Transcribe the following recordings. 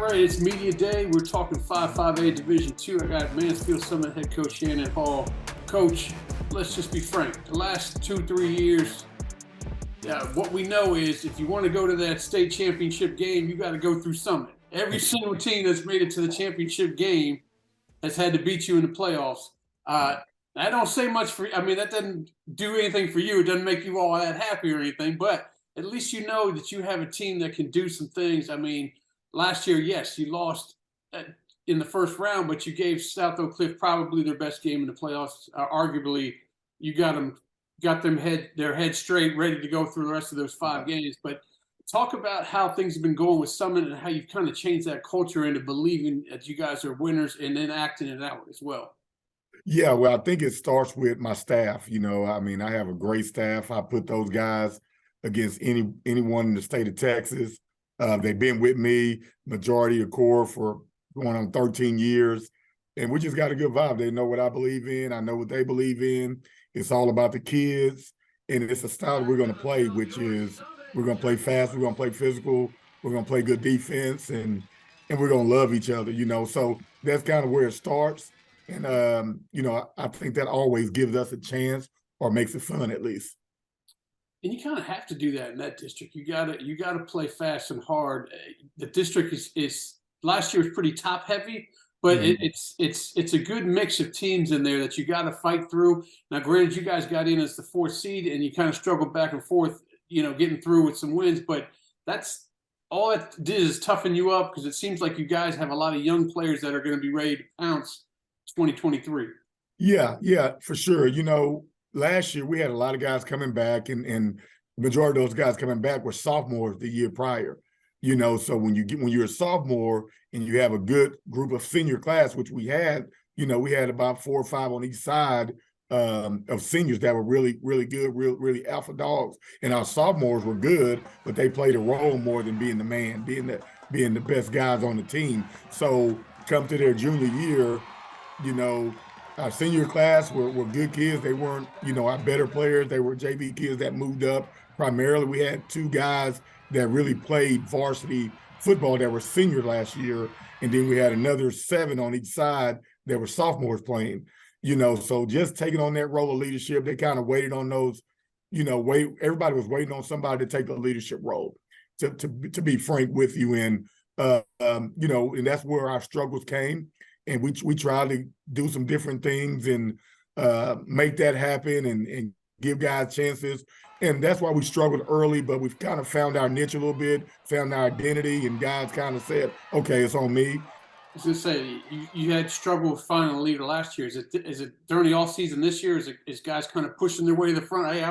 right, it's media day. We're talking 5A Division II. I got Mansfield Summit Head Coach Channon Hall. Coach, let's just be frank. The last 2-3 years, what we know is if you want to go to that state championship game, you got to go through Summit. Every single team that's made it to the championship game has had to beat you in the playoffs. I don't say much for you. I mean, that doesn't do anything for you. It doesn't make you all that happy or anything, but at least you know that you have a team that can do some things. I mean, last year, yes, you lost in the first round, but you gave South Oak Cliff probably their best game in the playoffs. Arguably, you got them their head straight, ready to go through the rest of those 5 games. But talk about how things have been going with Summit and how you've kind of changed that culture into believing that you guys are winners and then acting it out as well. Yeah, well, I think it starts with my staff. I mean, I have a great staff. I put those guys against anyone in the state of Texas. They've been with me, majority of core, for going on 13 years. And we just got a good vibe. They know what I believe in. I know what they believe in. It's all about the kids. And it's a style we're going to play, which is we're going to play fast. We're going to play physical. We're going to play good defense. And we're going to love each other, So that's kind of where it starts. And, I think that always gives us a chance or makes it fun at least. And you kind of have to do that in that district. You gotta play fast and hard. The district is last year was pretty top heavy, but it's a good mix of teams in there that you got to fight through. Now, granted, you guys got in as the 4th seed and you kind of struggled back and forth, getting through with some wins. But that's all it did is toughen you up because it seems like you guys have a lot of young players that are going to be ready to pounce 2023. Yeah, for sure. Last year we had a lot of guys coming back, and the majority of those guys coming back were sophomores the year prior. So when you're a sophomore and you have a good group of senior class, which we had, we had about 4 or 5 on each side of seniors that were really, really good, really alpha dogs. And our sophomores were good, but they played a role more than being the man, being the best guys on the team. So come to their junior year, our senior class were good kids. They weren't, our better players. They were JV kids that moved up. Primarily, we had 2 guys that really played varsity football that were senior last year. And then we had another 7 on each side that were sophomores playing, So just taking on that role of leadership, they kind of waited on those, everybody was waiting on somebody to take the leadership role, to be frank with you. And, and that's where our struggles came. And we tried to do some different things and make that happen and give guys chances. And that's why we struggled early, but we've kind of found our niche a little bit, found our identity, and guys kind of said, okay, it's on me. I was going to say, you had struggle with finding a leader last year. Is it during the off season this year? Is guys kind of pushing their way to the front? Hey,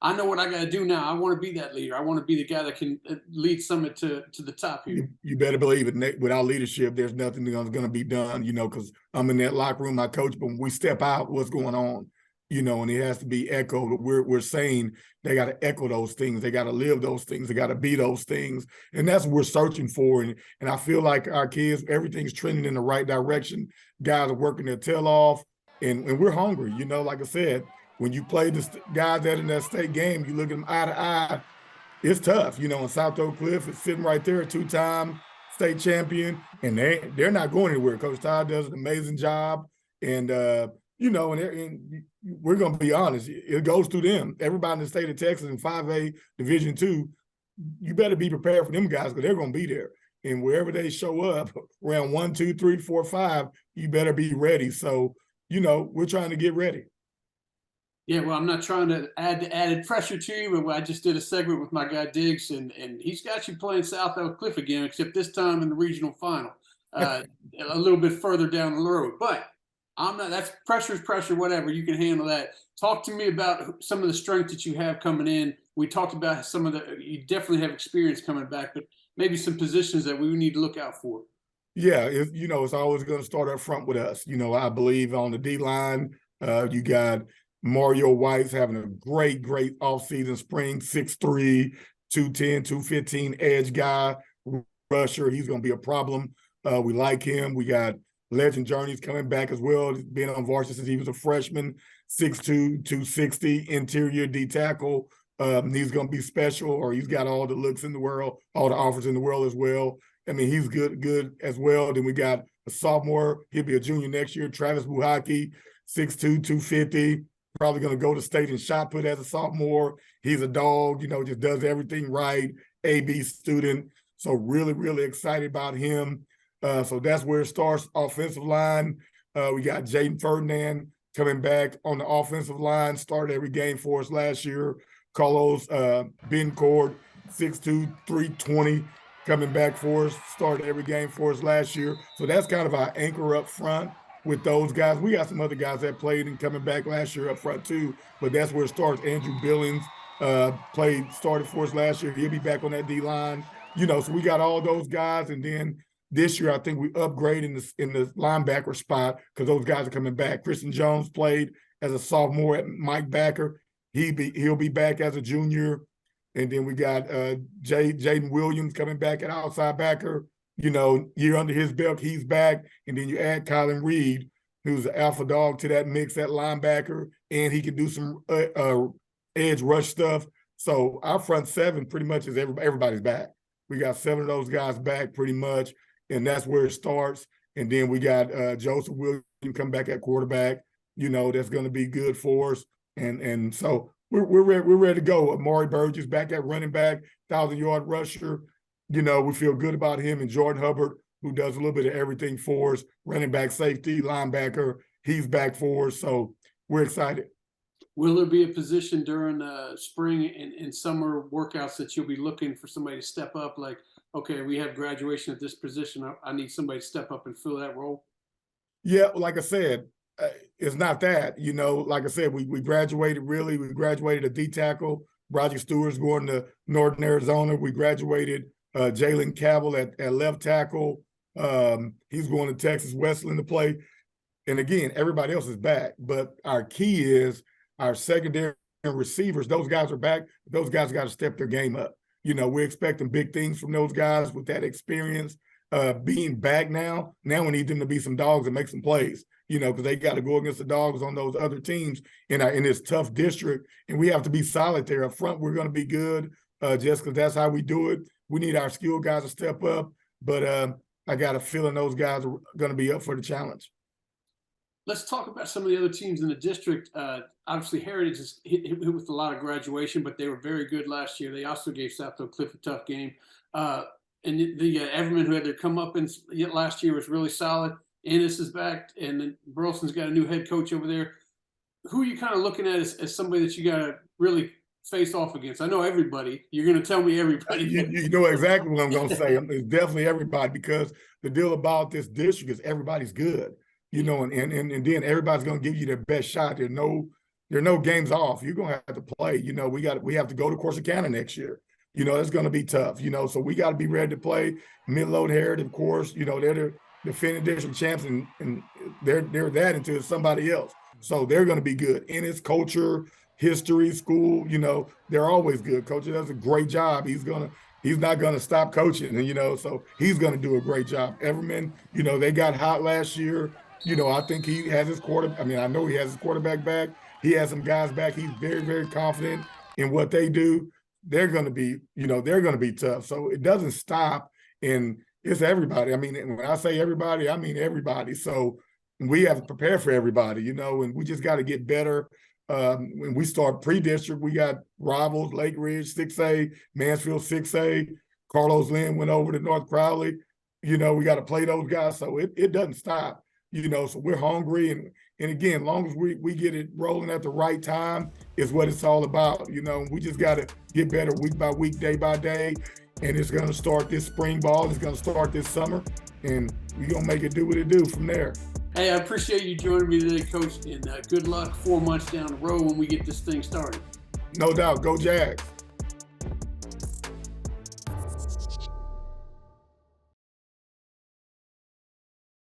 I know what I got to do now. I want to be that leader. I want to be the guy that can lead Summit to the top here. You better believe it. Without leadership, there's nothing that's going to be done, because I'm in that locker room, I coach, but when we step out, what's going on, and it has to be echoed. We're saying they got to echo those things. They got to live those things. They got to be those things. And that's what we're searching for. And I feel like our kids, everything's trending in the right direction. Guys are working their tail off, and we're hungry. Like I said, when you play the guys that in that state game, you look at them eye to eye, it's tough. And South Oak Cliff is sitting right there, 2-time state champion, and they're not going anywhere. Coach Todd does an amazing job. And, and we're going to be honest, it goes through them. Everybody in the state of Texas in 5A Division II, you better be prepared for them guys because they're going to be there. And wherever they show up, around 1, 2, 3, 4, 5, you better be ready. So, we're trying to get ready. Yeah, well, I'm not trying to add added pressure to you, but I just did a segment with my guy Diggs, and he's got you playing South Oak Cliff again, except this time in the regional final, a little bit further down the road. But I'm not. That's pressure's pressure. Whatever, you can handle that. Talk to me about some of the strength that you have coming in. We talked about some of you definitely have experience coming back, but maybe some positions that we need to look out for. Yeah, it's always going to start up front with us. I believe on the D line, you got Mario White's having a great offseason spring, 6'3", 210, 215 edge guy, rusher. He's going to be a problem. We like him. We got Legend Journeys coming back as well. He's been on varsity since he was a freshman, 6'2", 260, interior D tackle. He's going to be special, or he's got all the looks in the world, all the offers in the world as well. I mean, he's good as well. Then we got a sophomore. He'll be a junior next year. Travis Buhaki, 6'2", 250. Probably going to go to state in shot put as a sophomore. He's a dog, just does everything right. AB student. So really, really excited about him. So that's where it starts. Offensive line. We got Jaden Ferdinand coming back on the offensive line. Started every game for us last year. Carlos Bencord, 6'2", 320, coming back for us. Started every game for us last year. So that's kind of our anchor up front with those guys. We got some other guys that played and coming back last year up front too, but that's where it starts. Andrew Billings started for us last year. He'll be back on that D-line. So we got all those guys, and then this year I think we upgrade in the linebacker spot because those guys are coming back. Christian Jones played as a sophomore at Mike Backer. He'll be back as a junior. And then we got Jaden Williams coming back at outside backer. Year under his belt, he's back. And then you add Colin Reed, who's an alpha dog to that mix at linebacker, and he can do some edge rush stuff. So our front seven pretty much is everybody's back. We got 7 of those guys back pretty much, and that's where it starts. And then we got Joseph Williams come back at quarterback. That's going to be good for us. And so we're ready to go. Amari Burgess back at running back, 1,000-yard rusher. We feel good about him. And Jordan Hubbard, who does a little bit of everything for us, running back, safety, linebacker, he's back for us. So we're excited. Will there be a position during spring and summer workouts that you'll be looking for somebody to step up? Like, okay, we have graduation at this position. I need somebody to step up and fill that role. Yeah, like I said, it's not that. Like I said, we graduated a D tackle. Roger Stewart's going to Northern Arizona. We graduated Jalen Cabell at left tackle. He's going to Texas Wesleyan to play. And again, everybody else is back. But our key is our secondary and receivers. Those guys are back. Those guys got to step their game up. We're expecting big things from those guys with that experience being back now. Now we need them to be some dogs and make some plays, because they got to go against the dogs on those other teams in this tough district. And we have to be solid there up front. We're going to be good just because that's how we do it. We need our skilled guys to step up. But I got a feeling those guys are going to be up for the challenge. Let's talk about some of the other teams in the district. Obviously, Heritage is hit with a lot of graduation, but they were very good last year. They also gave South Oak Cliff a tough game. And the Everman, who had their comeuppance last year, was really solid. Ennis is back, and then Burleson's got a new head coach over there. Who are you kind of looking at as somebody that you got to really face off against? I know everybody. You're going to tell me everybody. You know exactly what I'm going to say. It's definitely everybody, because the deal about this district is everybody's good. And then everybody's going to give you their best shot. There are no games off. You're going to have to play. We have to go to Corsicana next year. It's going to be tough. So we got to be ready to play. Midlothian Heritage, of course. They're the defending district champs, and they're that until it's somebody else. So they're going to be good. In his culture, history, school, they're always good. Coach does a great job. He's not going to stop coaching, so he's going to do a great job. Everman, they got hot last year. I think he has his I know he has his quarterback back. He has some guys back. He's very, very confident in what they do. They're going to be tough. So it doesn't stop, and it's everybody. When I say everybody, I mean everybody. So we have to prepare for everybody, and we just got to get better. When we start pre-district, we got rivals, Lake Ridge 6A, Mansfield 6A. Carlos Lynn went over to North Crowley. We got to play those guys. So it doesn't stop. So we're hungry, and again, as long as we get it rolling at the right time is what it's all about. We just got to get better week by week, day by day, and it's going to start this spring ball. It's going to start this summer, and we're going to make it do what it do from there. Hey, I appreciate you joining me today, Coach, and good luck 4 months down the road when we get this thing started. No doubt. Go Jags.